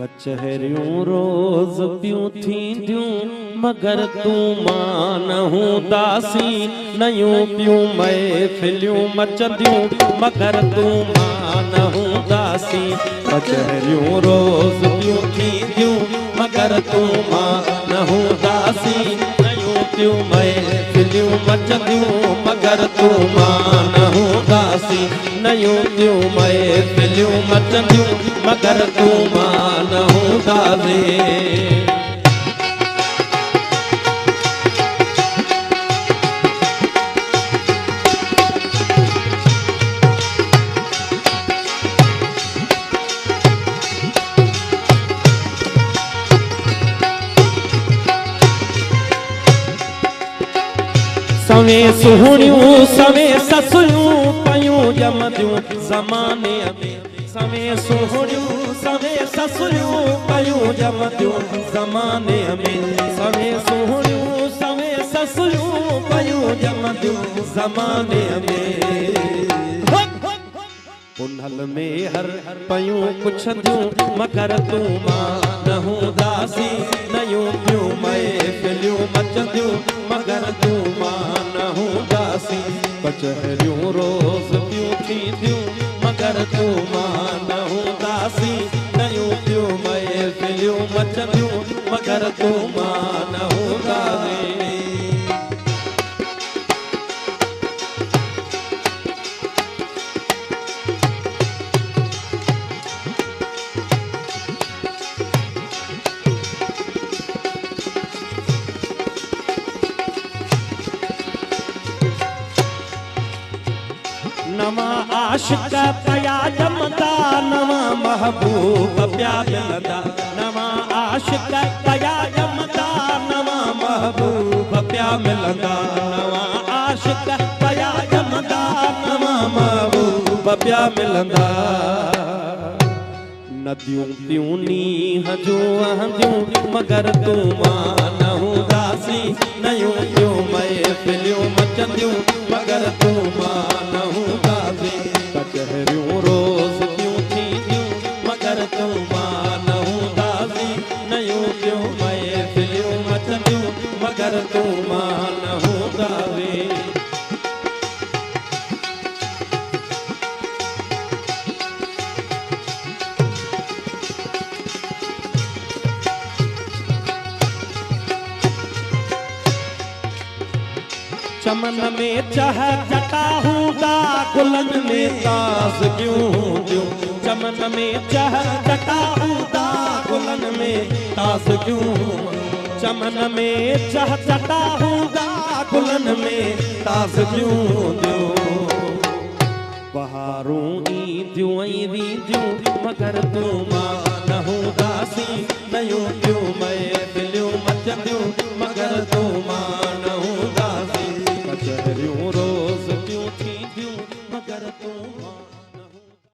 कचहरियूं रोज़ पियूं थींदियूं मगर तूं मां न हूंदासी नयूं पियूं महफ़िलियूं मचंदियूं मगर तूं मां न हूंदासी कचहरियूं रोज़ पियूं थींदियूं मगर तूं मां न हूंदासी नयूं पियूं महफ़िलियूं मचंदियूं मगर तूं मां न हूंदासी नयूं पियूं महफ़िलियूं मचंदियूं मगर तूं मां न हूंदासी। सवे सुहणियूं सवे ससुयूं पयूं जमदियूं ज़माने में सवे सुहणियूं सवे ससुयूं पयूं जमदियूं ज़माने में सवे सुहणियूं सवे ससुयूं पयूं जमदियूं ज़माने में उन्हल में हर पयूं पुछंदियूं मगर तूं मां न हूंदासी नयूं पियूं महफ़िलियूं मचंदियूं मगर तूं मां न हूंदासी कचहरियूं रोज़ पियूं थींदियूं मगर तूं मां न हूंदासी नयूं पियूं महफ़िलियूं मचंदियूं मगर तूं मां न हूंदासी। नवा आशिक पया जमदा नवा महबूब प्या मिलदा नवा आशिक पया जमदा नवा महबूब प्या मिलदा नवा आशिक पया जमदा नवा महबूब प्या मिलदा नदियूं पियूं नीह जूं वहंदियूं मगर तूं मां न हूंदासी नयूं पियूं महफ़िलियूं मचंदियूं मगर तूं मां न हूंदासी कचहरियूं रोज़ पियूं थींदियूं मगर तूं मां न हूंदासी नयूं पियूं महफ़िलियूं मचंदियूं मगर तूं मां न हूंदासी। चमन में चह चटा हूंदा गुलन में ताज़ क्यों हूंदियूं चमन में चह चटा हूंदा गुलन में ताज़ क्यों चमन में चह चटा हूंदा गुलन में ताज़ क्यों हूंदियूं बहारूं ईंदियूं ऐं वींदियूं मगर तूं मां न हूंदासी नयूं पियूं महफ़िलियूं मचंदियूं मगर तूं मां